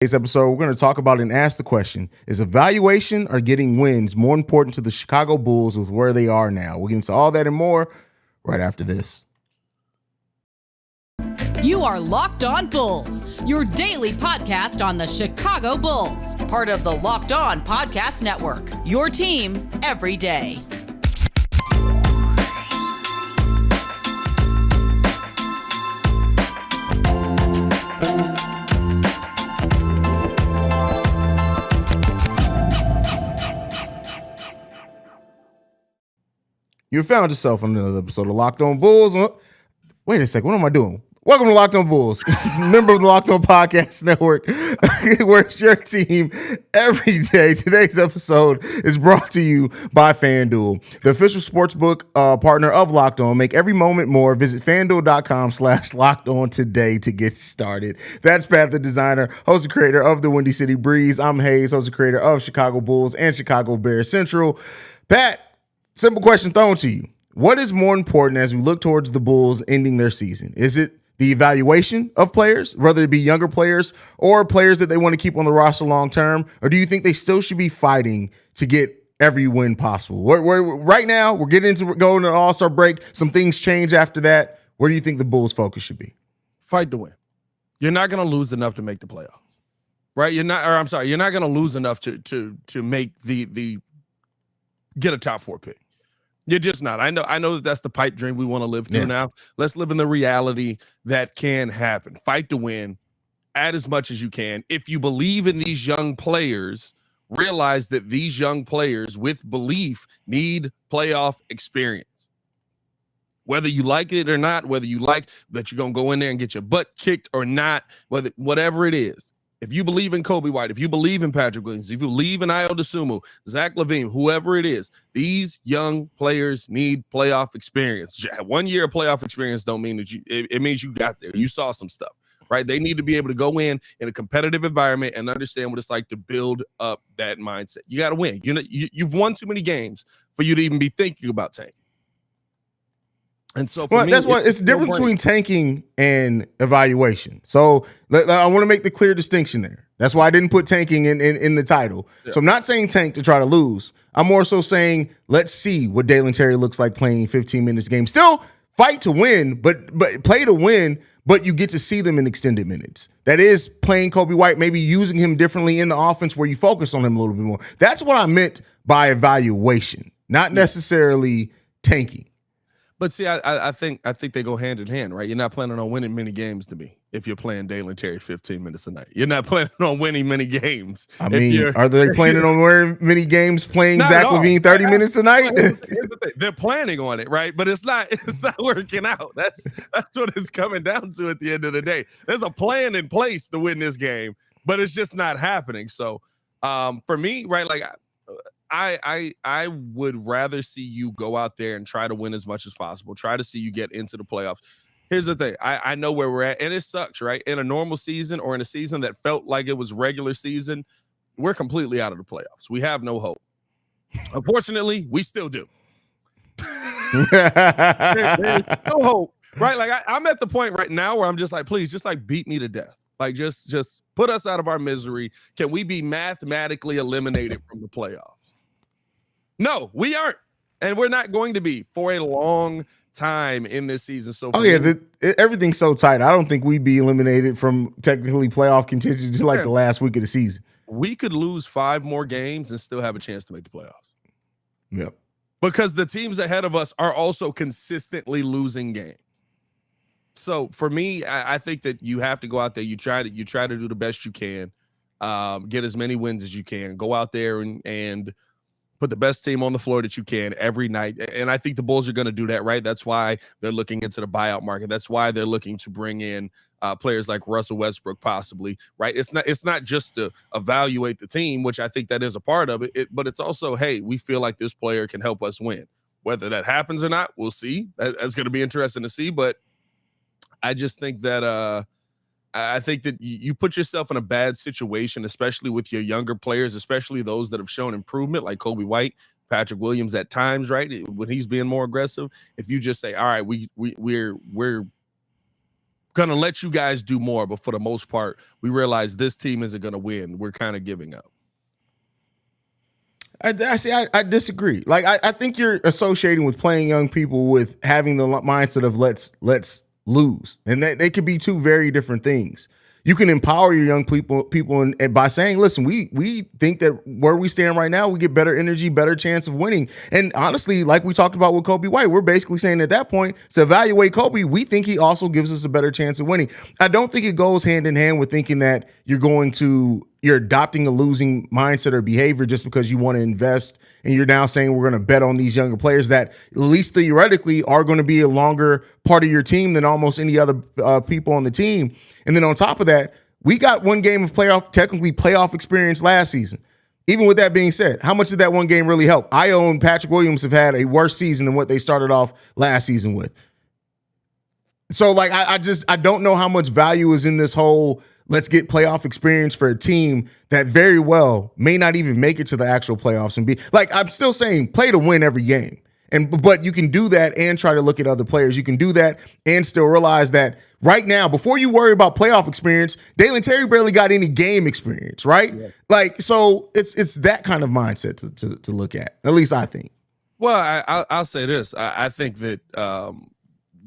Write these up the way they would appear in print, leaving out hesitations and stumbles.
Today's episode, we're going to talk about and ask the question: is evaluation or getting wins more important to the Chicago Bulls with where they are now? We'll get into all that and more right after this. You are Locked On Bulls, your daily podcast on the Chicago Bulls, part of the Locked On Podcast Network, your team every day. You found yourself on another episode of Locked On Bulls. Wait a second, what am I doing? Welcome to Locked On Bulls, member of the Locked On Podcast Network, where it's your team every day. Today's episode is brought to you by FanDuel, the official sportsbook partner of Locked On. Make every moment more. Visit FanDuel.com/LockedOn today to get started. That's Pat, the designer, host and creator of the Windy City Breeze. I'm Haize, host and creator of Chicago Bulls and Chicago Bears Central. Pat, simple question thrown to you. What is more important as we look towards the Bulls ending their season? Is it the evaluation of players, whether it be younger players or players that they want to keep on the roster long term? Or do you think they still should be fighting to get every win possible? Right now, we're getting into going to All-Star break. Some things change after that. Where do you think the Bulls' focus should be? Fight to win. You're not going to lose enough to make the playoffs, right? You're not going to lose enough to make the get a top 4 pick. You're just not. I know that that's the pipe dream we want to live through now. Let's live in the reality that can happen. Fight to win. Add as much as you can. If you believe in these young players, realize that these young players with belief need playoff experience. Whether you like it or not, whether you like that you're going to go in there and get your butt kicked or not, whatever it is. If you believe in Kobe White, if you believe in Patrick Williams, if you believe in Ayo Dosunmu, Zach LaVine, whoever it is, these young players need playoff experience. 1 year of playoff experience don't mean that it means you got there. You saw some stuff, right? They need to be able to go in a competitive environment and understand what it's like to build up that mindset. You got to win. You've won too many games for you to even be thinking about tanking. And so that's why it's the difference between tanking and evaluation. So I want to make the clear distinction there. That's why I didn't put tanking in the title. Yeah. So I'm not saying tank to try to lose. I'm more so saying let's see what Dalen Terry looks like playing 15 minutes game. Still fight to win, but play to win, but you get to see them in extended minutes. That is playing Kobe White, maybe using him differently in the offense where you focus on him a little bit more. That's what I meant by evaluation, not necessarily tanking. But see, I think they go hand in hand, right? You're not planning on winning many games to me if you're playing Dalen Terry 15 minutes a night. You're not planning on winning many games. I mean, are they planning on winning many games playing Zach LaVine 30 minutes a night? They're planning on it, right? But it's not working out. That's what it's coming down to at the end of the day. There's a plan in place to win this game, but it's just not happening. So for me, right, like I would rather see you go out there and try to win as much as possible. Try to see you get into the playoffs. Here's the thing. I know where we're at, and it sucks, right? In a normal season or in a season that felt like it was regular season, we're completely out of the playoffs. We have no hope. Unfortunately, we still do. There's no hope, right? Like I'm at the point right now where I'm just like, please, just like beat me to death. Like just put us out of our misery. Can we be mathematically eliminated from the playoffs? No, we aren't. And we're not going to be for a long time in this season. So everything's so tight. I don't think we'd be eliminated from technically playoff contention to like the last week of the season. We could lose 5 more games and still have a chance to make the playoffs. Yep. Because the teams ahead of us are also consistently losing games. So for me, I think that you have to go out there. You try to do the best you can, get as many wins as you can. Go out there and put the best team on the floor that you can every night. And I think the Bulls are going to do that, right? That's why they're looking into the buyout market. That's why they're looking to bring in players like Russell Westbrook, possibly, right? It's not just to evaluate the team, which I think that is a part of it, but it's also, hey, we feel like this player can help us win. Whether that happens or not, we'll see. That's going to be interesting to see. But I just think that I think that you put yourself in a bad situation, especially with your younger players, especially those that have shown improvement, like Kobe White, Patrick Williams at times, right? When he's being more aggressive, if you just say, all right, we're gonna let you guys do more, but for the most part, we realize this team isn't gonna win. We're kind of giving up. I disagree. Like I think you're associating with playing young people with having the mindset of let's lose, and that they could be two very different things. You can empower your young people and by saying, listen, we think that where we stand right now, we get better energy, better chance of winning. And honestly, like we talked about with Kobe White, we're basically saying at that point to evaluate Kobe, we think he also gives us a better chance of winning. I don't think it goes hand in hand with thinking that you're adopting a losing mindset or behavior just because you want to invest and you're now saying we're going to bet on these younger players that at least theoretically are going to be a longer part of your team than almost any other people on the team. And then on top of that, we got one game of technically playoff experience last season. Even with that being said, how much did that one game really help? Io and Patrick Williams have had a worse season than what they started off last season with. So like, I don't know how much value is in this whole let's get playoff experience for a team that very well may not even make it to the actual playoffs and be like, I'm still saying play to win every game. But you can do that and try to look at other players. You can do that and still realize that right now, before you worry about playoff experience, Dalen Terry barely got any game experience, right? Yeah. Like, so it's that kind of mindset to look at least I think. Well, I'll say this. I think that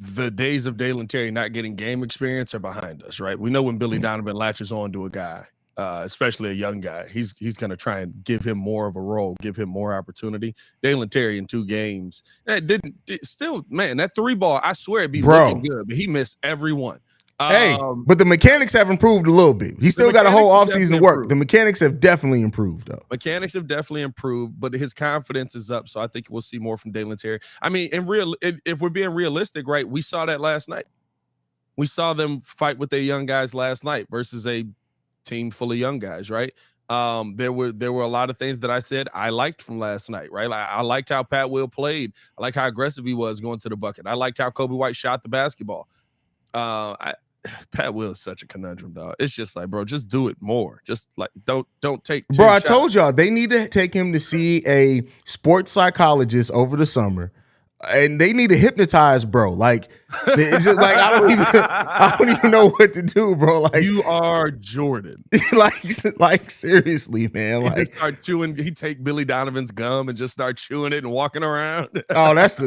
the days of Dalen Terry not getting game experience are behind us, right? We know when Billy Donovan latches on to a guy, especially a young guy, he's going to try and give him more of a role, give him more opportunity. Dalen Terry in 2 games, man, that 3 ball, I swear it'd be looking good, but he missed every one. Hey, but the mechanics have improved a little bit. He still got a whole offseason to work. The mechanics have definitely improved, though. Mechanics have definitely improved, but his confidence is up, so I think we'll see more from Dalen Terry. I mean, if we're being realistic, right, we saw that last night. We saw them fight with their young guys last night versus a team full of young guys, right? There were a lot of things that I said I liked from last night, right? I liked how Pat Will played. I like how aggressive he was going to the bucket. I liked how Kobe White shot the basketball. Pat Will is such a conundrum, dog. It's just like, bro, just do it more. Just like don't take. Bro, I told y'all they need to take him to see a sports psychologist over the summer. And they need to hypnotize, bro. Like, it's just like I don't even know what to do, bro. Like, you are Jordan. like seriously, man. Like, he just start chewing. He take Billy Donovan's gum and just start chewing it and walking around. Oh, that's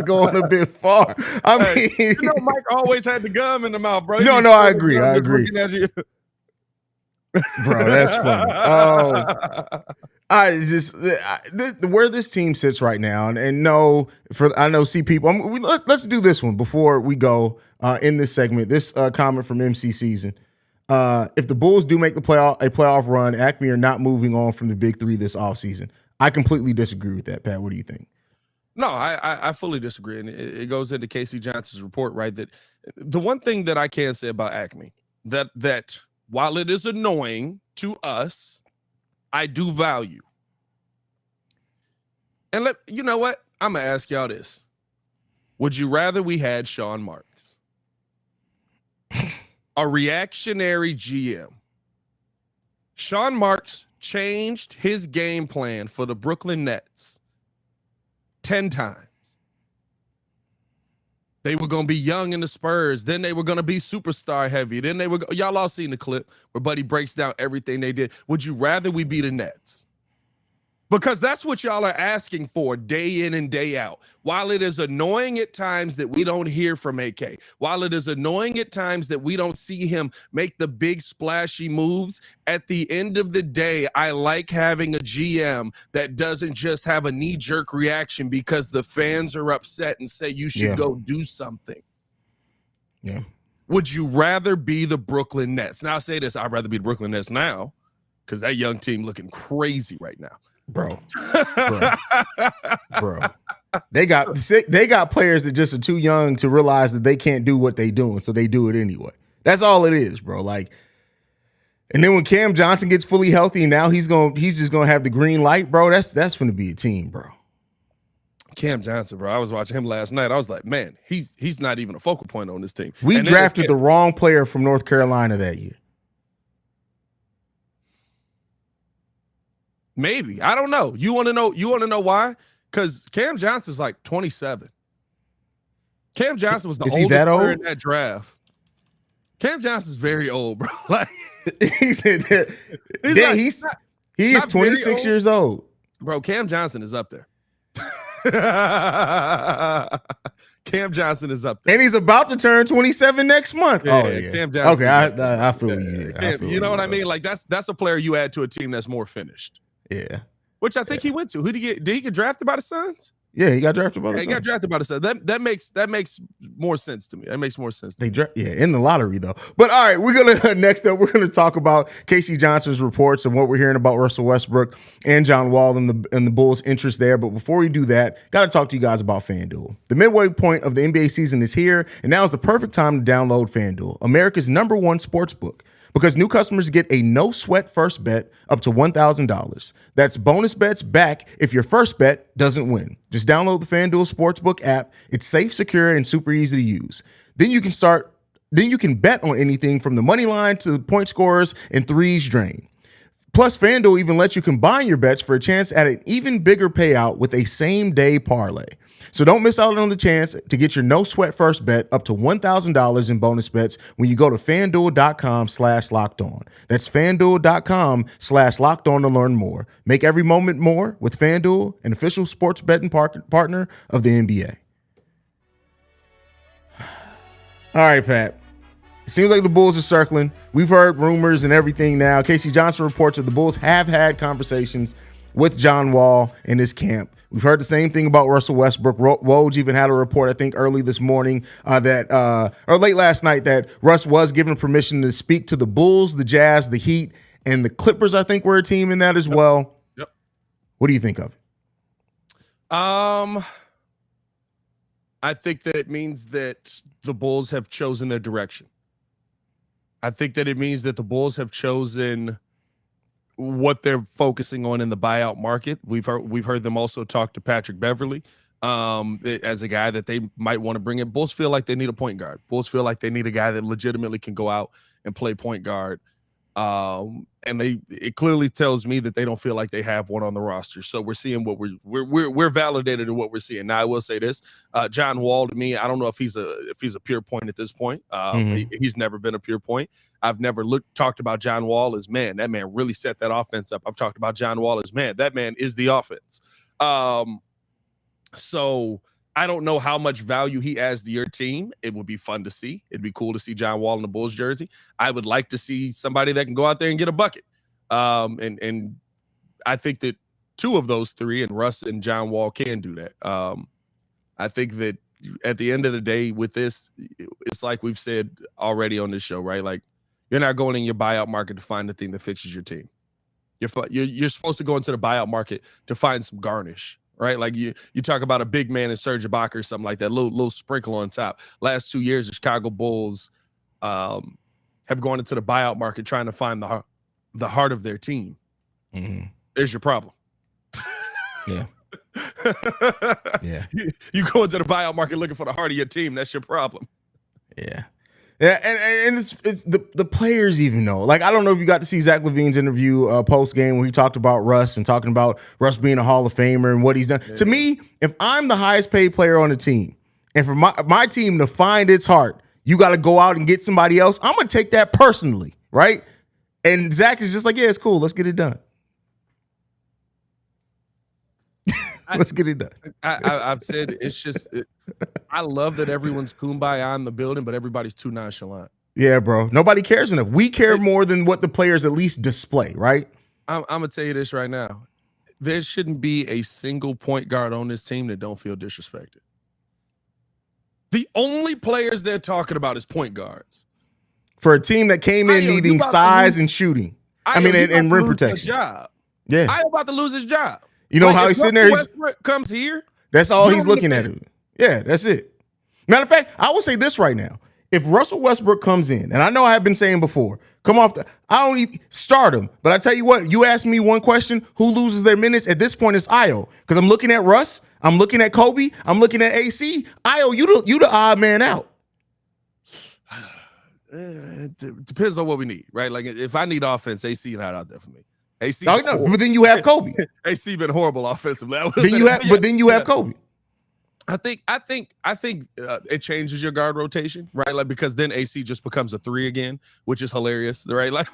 going a bit far. I mean, you know, Mike always had the gum in the mouth, bro. No, I agree. Bro, that's funny. Where this team sits right now, and no, I know see people. Let's do this one before we go in this segment. This comment from MC Season: if the Bulls do make a playoff run, Acme are not moving on from the Big Three this offseason. I completely disagree with that, Pat. What do you think? No, I fully disagree, and it goes into Casey Johnson's report, right? That the one thing that I can say about Acme that while it is annoying to us, I do value. And you know what? I'm going to ask y'all this. Would you rather we had Sean Marks, a reactionary GM? Sean Marks changed his game plan for the Brooklyn Nets 10 times. They were going to be young in the Spurs. Then they were going to be superstar heavy. Then they were, y'all all seen the clip where Buddy breaks down everything they did. Would you rather we be the Nets? Because that's what y'all are asking for day in and day out. While it is annoying at times that we don't hear from AK, while it is annoying at times that we don't see him make the big splashy moves, at the end of the day, I like having a GM that doesn't just have a knee-jerk reaction because the fans are upset and say you should go do something. Yeah. Would you rather be the Brooklyn Nets? Now, I'll say this. I'd rather be the Brooklyn Nets now because that young team looking crazy right now. Bro. They got players that just are too young to realize that they can't do what they doing, so they do it anyway. That's all it is, bro. Like, and then when Cam Johnson gets fully healthy, now he's just gonna have the green light, bro. That's gonna be a team, bro. Cam Johnson, bro. I was watching him last night. I was like, man, he's not even a focal point on this team. We drafted the wrong player from North Carolina that year. Maybe. I don't know. You want to know why? Because Cam Johnson's like 27. Cam Johnson was the Is he oldest that player old? in that draft. Cam Johnson's very old, bro. Like he said that, he's he is not very 26 old. years old. Bro, Cam Johnson is up there. Cam Johnson is up there. And he's about to turn 27 next month. Yeah, oh, yeah. Cam Johnson. Okay, I feel you. You know what I mean? Like that's a player you add to a team that's more finished. Yeah. Which I think he went to. Who did he get? Did he get drafted by the Suns? Yeah, he got drafted by the Suns. He got drafted by the Suns. That makes more sense to me. That makes more sense to me. In the lottery though. But all right, we're gonna next up, we're gonna talk about Casey Johnson's reports and what we're hearing about Russell Westbrook and John Wall and the Bulls' interest there. But before we do that, gotta talk to you guys about FanDuel. The midway point of the NBA season is here, and now is the perfect time to download FanDuel, America's #1 sports book. Because new customers get a no-sweat first bet up to $1,000. That's bonus bets back if your first bet doesn't win. Just download the FanDuel Sportsbook app. It's safe, secure, and super easy to use. Then you can bet on anything from the money line to the point scorers and threes drain. Plus, FanDuel even lets you combine your bets for a chance at an even bigger payout with a same-day parlay. So don't miss out on the chance to get your no-sweat first bet up to $1,000 in bonus bets when you go to FanDuel.com/lockedon. That's FanDuel.com/lockedon to learn more. Make every moment more with FanDuel, an official sports betting partner of the NBA. All right, Pat. It seems like the Bulls are circling. We've heard rumors and everything now. Casey Johnson reports that the Bulls have had conversations with John Wall and his camp. We've heard the same thing about Russell Westbrook. Woj even had a report, I think, early this morning or late last night that Russ was given permission to speak to the Bulls, the Jazz, the Heat, and the Clippers, I think, were a team in that as well. Yep. What do you think of it? I think that it means that the Bulls have chosen their direction. I think that it means that the Bulls have chosen what they're focusing on in the buyout market. We've heard them also talk to Patrick Beverley as a guy that they might want to bring in. Bulls feel like they need a point guard. Bulls feel like they need a guy that legitimately can go out and play point guard. And it clearly tells me that they don't feel like they have one on the roster. So we're seeing what we're validated in what we're seeing. Now I will say this: John Wall, to me, I don't know if he's a pure point at this point. He's never been a pure point. I've never talked about John Wall as man. That man really set that offense up. I've talked about John Wall as man. That man is the offense. So I don't know how much value he adds to your team. It would be fun to see. It'd be cool to see John Wall in the Bulls jersey. I would like to see somebody that can go out there and get a bucket. And I think that two of those three, and Russ and John Wall, can do that. I think that at the end of the day with this, it's like we've said already on this show, right? Like, you're not going in your buyout market to find the thing that fixes your team. You're supposed to go into the buyout market to find some garnish. Right, like you talk about a big man in Serge Ibaka or something like that, little sprinkle on top. Last 2 years, the Chicago Bulls have gone into the buyout market trying to find the heart of their team. Mm-hmm. There's your problem. Yeah, yeah. You go into the buyout market looking for the heart of your team. That's your problem. Yeah. Yeah, and it's the players even know. Like, I don't know if you got to see Zach LaVine's interview post game where he talked about Russ and talking about Russ being a Hall of Famer and what he's done. Yeah. To me, if I'm the highest paid player on the team, and for my team to find its heart, you got to go out and get somebody else. I'm gonna take that personally, right? And Zach is just like, yeah, it's cool. Let's get it done. Let's get it done. I've said it's just. I love that everyone's kumbaya in the building, but everybody's too nonchalant. Yeah, bro. Nobody cares enough. We care more than what the players at least display, right? I'm gonna tell you this right now. There shouldn't be a single point guard on this team that don't feel disrespected. The only players they're talking about is point guards. For a team that came in needing size and shooting. And rim protection. Job. Yeah. I'm about to lose his job. You know how he's sitting there? Westbrook comes here. That's all he's looking at. Yeah, that's it. Matter of fact, I will say this right now. If Russell Westbrook comes in, and I know I have been saying before, I don't even start him. But I tell you what, you ask me one question, who loses their minutes? At this point, it's Io. Because I'm looking at Russ, I'm looking at Kobe, I'm looking at AC. Io, you the odd man out. It depends on what we need, right? Like, if I need offense, AC not out there for me. AC, but then you have Kobe. AC been horrible offensively. Then you have Kobe. I think it changes your guard rotation, right? Like, because then AC just becomes a 3 again, which is hilarious, right? Like,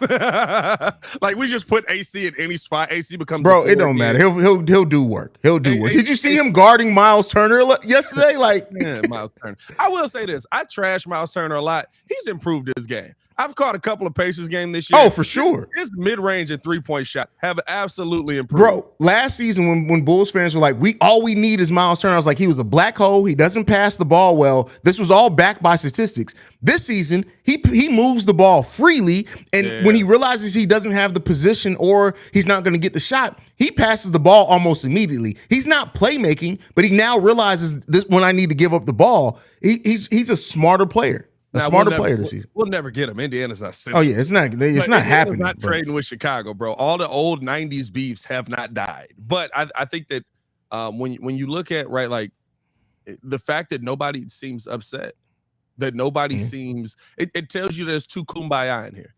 like we just put AC in any spot. AC becomes Bro, a 4 it don't again. matter. He'll do work. He'll do work. Did you see him guarding Miles Turner yesterday? Like, man, Miles Turner. I will say this: I trash Miles Turner a lot. He's improved his game. I've caught a couple of Pacers game this year. Oh, for sure. His mid-range and 3-point shot have absolutely improved. Bro, last season when Bulls fans were like, all we need is Miles Turner, I was like, he was a black hole. He doesn't pass the ball well. This was all backed by statistics. This season, he moves the ball freely, and when he realizes he doesn't have the position or he's not going to get the shot, he passes the ball almost immediately. He's not playmaking, but he now realizes this when I need to give up the ball. He's a smarter player. Smarter player this season. We'll never get him. Indiana's not simple. Oh yeah, it's not happening. Not trading with Chicago, bro. All the old '90s beefs have not died. But I think that when you look at like the fact that nobody seems upset, that nobody seems, it tells you there's two kumbaya in here.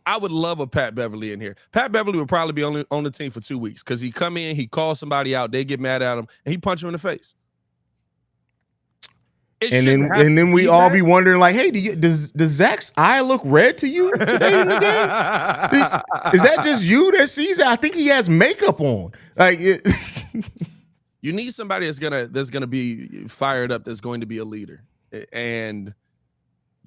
I would love a Pat Beverly in here. Pat Beverly would probably be on the team for 2 weeks because he come in, he calls somebody out, they get mad at him, and he punch him in the face. And then we all be wondering, like, hey, does Zach's eye look red to you today in the game? Is that just you that sees it? I think he has makeup on. Like, you need somebody that's gonna be fired up, that's going to be a leader, and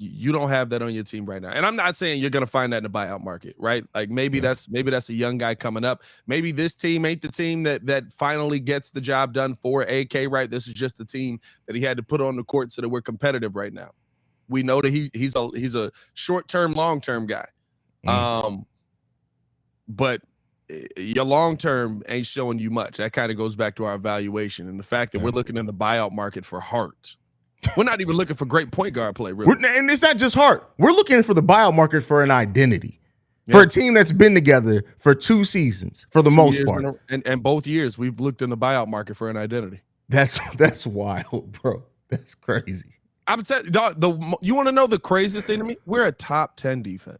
you don't have that on your team right now. And I'm not saying you're gonna find that in the buyout market, right? Like maybe that's a young guy coming up. Maybe this team ain't the team that finally gets the job done for AK, right? This is just the team that he had to put on the court so that we're competitive right now. We know that he's a short-term, long-term guy. But your long-term ain't showing you much. That kind of goes back to our evaluation and the fact that we're looking in the buyout market for heart. We're not even looking for great point guard play, really. And it's not just heart. We're looking for the buyout market for an identity. For a team that's been together for 2 seasons, for the most part. And both years, we've looked in the buyout market for an identity. That's wild, bro. That's crazy. I'm telling you, you want to know the craziest thing to me? We're a top 10 defense.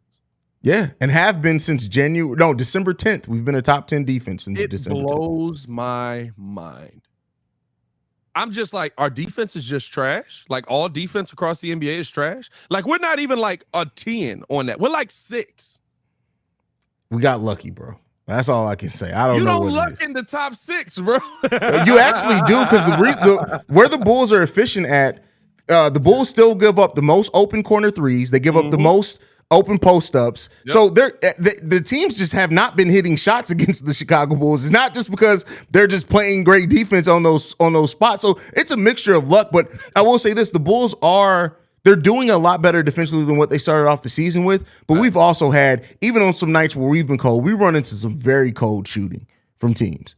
Yeah, and have been since December 10th. We've been a top 10 defense since December 10th. It blows my mind. I'm just like, our defense is just trash. Like, all defense across the NBA is trash. Like, we're not even like a 10 on that. We're like 6. We got lucky, bro. That's all I can say. I don't know. You don't luck in the top 6, bro. You actually do, because where the Bulls are efficient at, the Bulls still give up the most open corner threes. They give up the most open post-ups. Yep. So the teams just have not been hitting shots against the Chicago Bulls. It's not just because they're just playing great defense on those spots. So it's a mixture of luck. But I will say this, the Bulls they're doing a lot better defensively than what they started off the season with. But we've also had, even on some nights where we've been cold, we run into some very cold shooting from teams.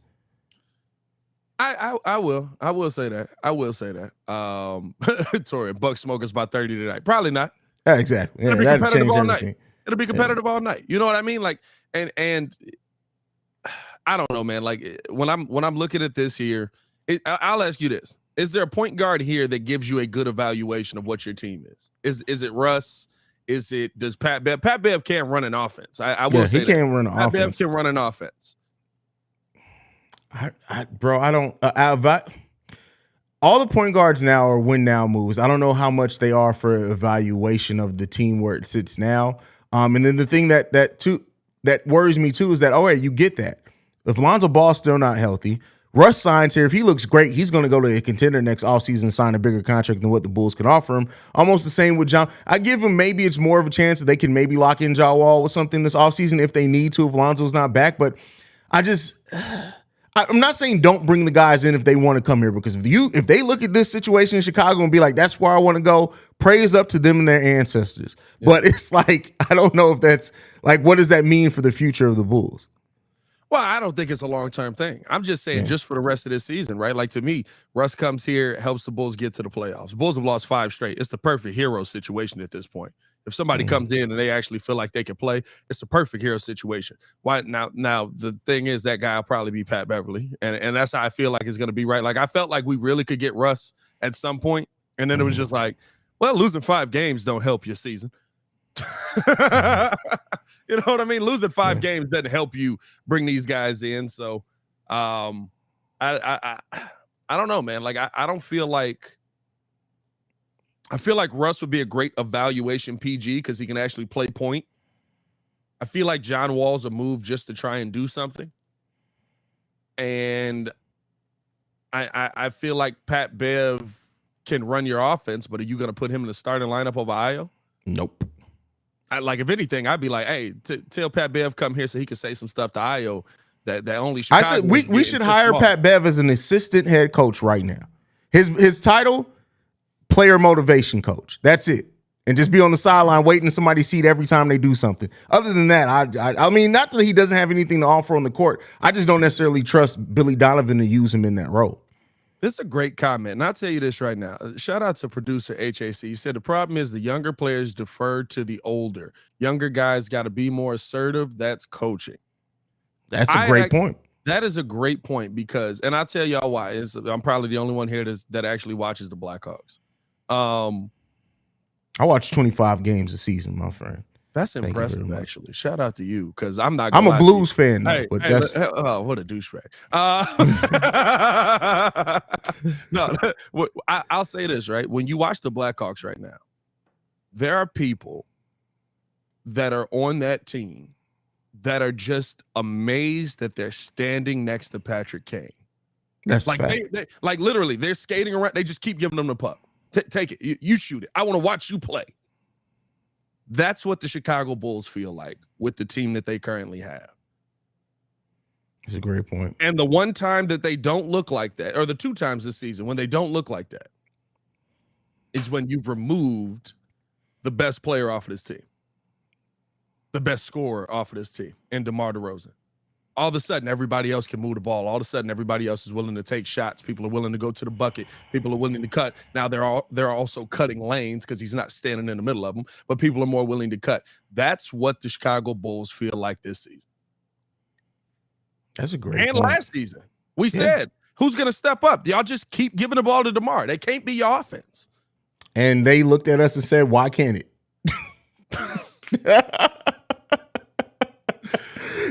I will say that. I will say that. Tori, Buck smokers about 30 tonight. Probably not. Yeah, exactly. It'll be competitive all night. It'll be competitive all night. You know what I mean? Like, and I don't know, man. Like, when I'm looking at this here, I'll ask you this: is there a point guard here that gives you a good evaluation of what your team is? Is it Russ? Does Pat Bev? Pat Bev can't run an offense. I will say he can't run an offense. Pat Bev can run an offense. I don't. All the point guards now are win now moves. I don't know how much they are for evaluation of the team where it sits now. And then the thing that worries me too is that, you get that. If Lonzo Ball's still not healthy, Russ signs here. If he looks great, he's going to go to a contender next offseason and sign a bigger contract than what the Bulls can offer him. Almost the same with John. I give him maybe it's more of a chance that they can maybe lock in Ja Wall with something this offseason if they need to, if Lonzo's not back. But I'm not saying don't bring the guys in if they want to come here, because if they look at this situation in Chicago and be like, that's where I want to go, praise up to them and their ancestors. Yeah. But it's like, I don't know if that's like, what does that mean for the future of the Bulls? Well, I don't think it's a long-term thing. I'm just saying just for the rest of this season, right? Like, to me, Russ comes here, helps the Bulls get to the playoffs. The Bulls have lost 5 straight. It's the perfect hero situation at this point. If somebody comes in and they actually feel like they can play, it's the perfect hero situation. Why now the thing is that guy will probably be Pat Beverly. And that's how I feel like it's going to be, right? Like, I felt like we really could get Russ at some point, and then it was just like, well, losing 5 games don't help your season. You know what I mean? Losing 5 games doesn't help you bring these guys in. So I I don't know, man. Like I don't feel like. I feel like Russ would be a great evaluation PG because he can actually play point. I feel like John Wall's a move just to try and do something. And I feel like Pat Bev can run your offense, but are you going to put him in the starting lineup over Ayo? Nope. Like, if anything, I'd be like, hey, tell Pat Bev come here so he can say some stuff to Ayo that only Chicago. I said we should hire Pat Bev as an assistant head coach right now. His title, player motivation coach. That's it. And just be on the sideline waiting somebody's seat every time they do something. Other than that, I mean, not that he doesn't have anything to offer on the court. I just don't necessarily trust Billy Donovan to use him in that role. This is a great comment, and I'll tell you this right now. Shout out to producer HAC. He said the problem is the younger players defer to the older. Younger guys got to be more assertive. That's coaching. That's a great point. That is a great point because, and I'll tell y'all why. I'm probably the only one here that actually watches the Blackhawks. I watch 25 games a season, my friend. That's impressive, actually. Shout out to you, because I'm not. I'm a Blues fan, though, but that's what a douchebag. No, I'll say this, right? When you watch the Blackhawks right now, there are people that are on that team that are just amazed that they're standing next to Patrick Kane. That's like they like literally they're skating around. They just keep giving them the puck. Take it. You shoot it. I want to watch you play. That's what the Chicago Bulls feel like with the team that they currently have. That's a great point. And the one time that they don't look like that, or the two times this season when they don't look like that, is when you've removed the best player off of this team, the best scorer off of this team, and DeMar DeRozan. All of a sudden, everybody else can move the ball. All of a sudden, everybody else is willing to take shots. People are willing to go to the bucket. People are willing to cut. Now, they're also cutting lanes because he's not standing in the middle of them, but people are more willing to cut. That's what the Chicago Bulls feel like this season. That's a great point. And last season, we said, who's going to step up? Y'all just keep giving the ball to DeMar. They can't be your offense. And they looked at us and said, why can't it?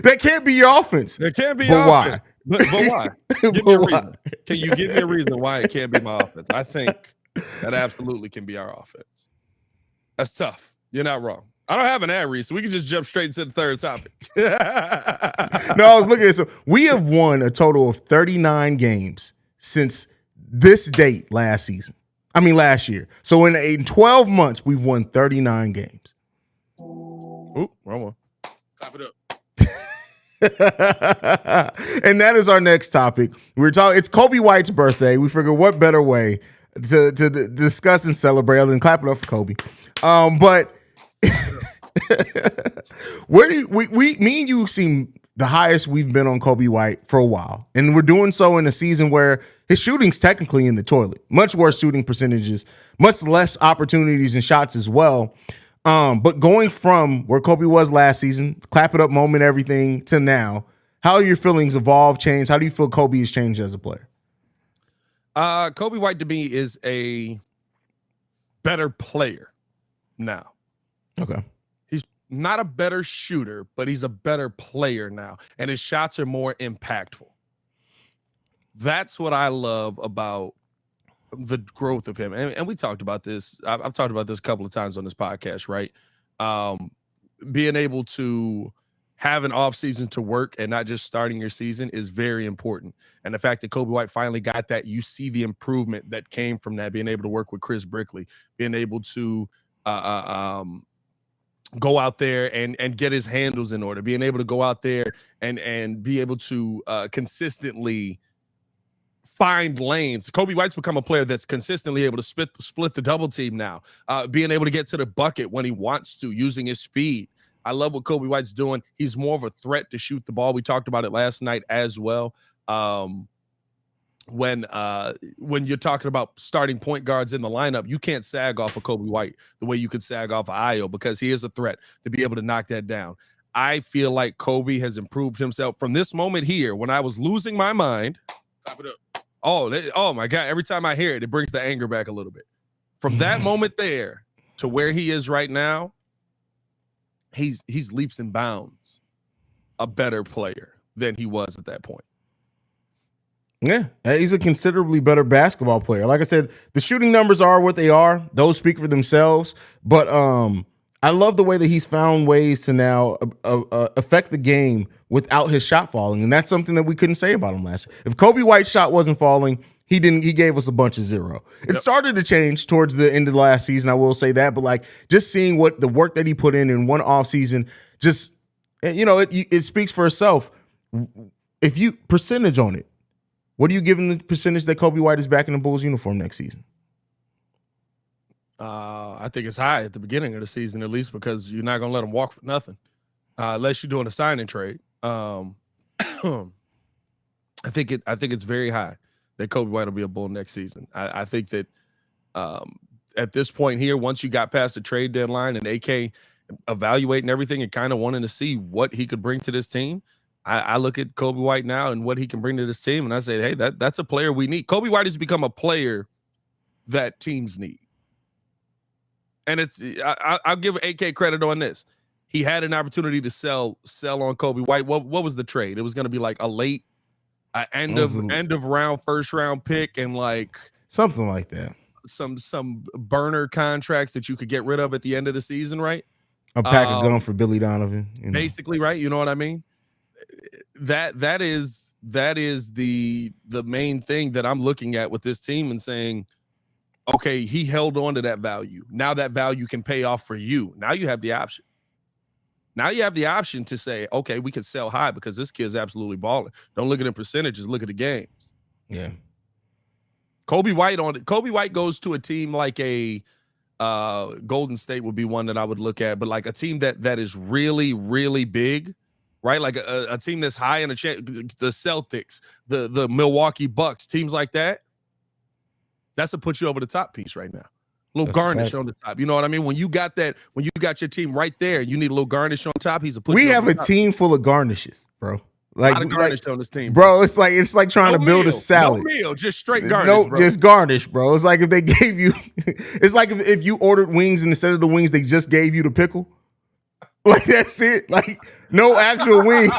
That can't be your offense. It can't be but your why? offense. But why? Give me a reason. Can you give me a reason why it can't be my offense? I think that absolutely can be our offense. That's tough. You're not wrong. I don't have an ad read, so we can just jump straight into the third topic. No, I was looking at it. So we have won a total of 39 games since this date last year. So in 12 months, we've won 39 games. Ooh, wrong one. Clap it up. And that is our next topic. It's Kobe White's birthday. We figured what better way to discuss and celebrate other than clap it up for Kobe. But where do me and you seem the highest we've been on Kobe White for a while, and we're doing so in a season where his shooting's technically in the toilet. Much worse shooting percentages, much less opportunities and shots as well. But going from where Kobe was last season, clap it up moment, everything, to now, how are your feelings evolved, changed? How do you feel Kobe has changed as a player? Kobe White to me is a better player now. Okay. He's not a better shooter, but he's a better player now. And his shots are more impactful. That's what I love about the growth of him. And we talked about this. I've talked about this a couple of times on this podcast, right? Being able to have an offseason to work and not just starting your season is very important. And the fact that Kobe White finally got that, you see the improvement that came from that, being able to work with Chris Brickley, being able to go out there and get his handles in order, being able to go out there and be able to consistently find lanes. Kobe White's become a player that's consistently able to split the double team now, being able to get to the bucket when he wants to, using his speed. I love what Kobe White's doing. He's more of a threat to shoot the ball. We talked about it last night as well. When you're talking about starting point guards in the lineup, you can't sag off of Kobe White the way you could sag off of Ayo, because he is a threat to be able to knock that down. I feel like Kobe has improved himself from this moment here when I was losing my mind. Clap it up. Oh my God. Every time I hear it, it brings the anger back a little bit. From that moment there to where he is right now, he's leaps and bounds a better player than he was at that point. Yeah, he's a considerably better basketball player. Like I said, the shooting numbers are what they are. Those speak for themselves. But I love the way that he's found ways to now affect the game without his shot falling, and that's something that we couldn't say about him last year. If Kobe White's shot wasn't falling, he didn't. He gave us a bunch of zero. It started to change towards the end of the last season. I will say that, but like just seeing what the work that he put in one off season, just it speaks for itself. If you percentage on it. What are you giving the percentage that Kobe White is back in the Bulls uniform next season? I think it's high at the beginning of the season, at least because you're not going to let him walk for nothing, unless you're doing a sign and trade. I think it's very high that Kobe White will be a Bull next season. I think that at this point here, once you got past the trade deadline and AK evaluating everything and kind of wanting to see what he could bring to this team, I look at Kobe White now and what he can bring to this team, and I say, hey, that's a player we need. Kobe White has become a player that teams need. And I'll give AK credit on this. He had an opportunity to sell on Kobe White. What was the trade? It was going to be like a late end of round, first round pick, and like something like that. Some burner contracts that you could get rid of at the end of the season, right? A pack of gum for Billy Donovan. Basically, right? You know what I mean? That is the main thing that I'm looking at with this team and saying, okay, he held on to that value. Now that value can pay off for you. Now you have the option. Now you have the option to say, okay, we can sell high because this kid's absolutely balling. Don't look at the percentages, look at the games. Yeah. Kobe White goes to a team like a Golden State would be one that I would look at, but like a team that is really, really big. Right, like a team that's high in the Celtics, the Milwaukee Bucks, teams like that. That's a put you over the top piece right now. A little garnish on the top. You know what I mean? When you got your team right there, you need a little garnish on top. We have a team full of garnishes, bro. Like a lot of garnish on this team, bro. It's like trying to build a salad. No meal, just straight garnish. Bro. Just garnish, bro. It's like if they gave you, it's like if you ordered wings and instead of the wings they just gave you the pickle. Like that's it. Like no actual wings.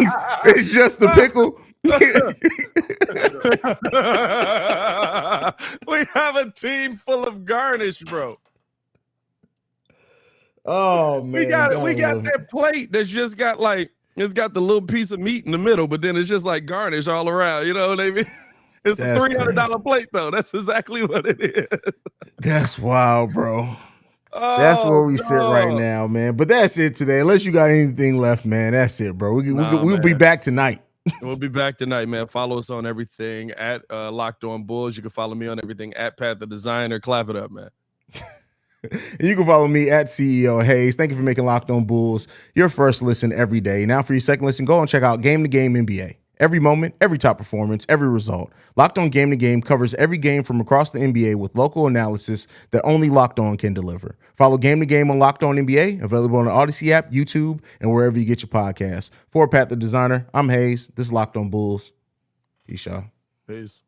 It's just the pickle. We have a team full of garnish, bro. Oh man, we got that plate that's just got like it's got the little piece of meat in the middle, but then it's just like garnish all around. You know what I mean? It's a $300 plate though. That's exactly what it is. That's wild, bro. That's where we sit right now, man. But that's it today. Unless you got anything left, man. That's it, bro. We'll be back tonight. We'll be back tonight, man. Follow us on everything at Locked On Bulls. You can follow me on everything at Pat the Designer. Clap it up, man. And you can follow me at CEO Haize. Thank you for making Locked On Bulls your first listen every day. Now for your second listen, go and check out Game to Game NBA. Every moment, every top performance, every result. Locked On Game to Game covers every game from across the NBA with local analysis that only Locked On can deliver. Follow Game to Game on Locked On NBA, available on the Odyssey app, YouTube, and wherever you get your podcasts. For Pat the Designer, I'm Haize. This is Locked On Bulls. Peace, y'all. Peace.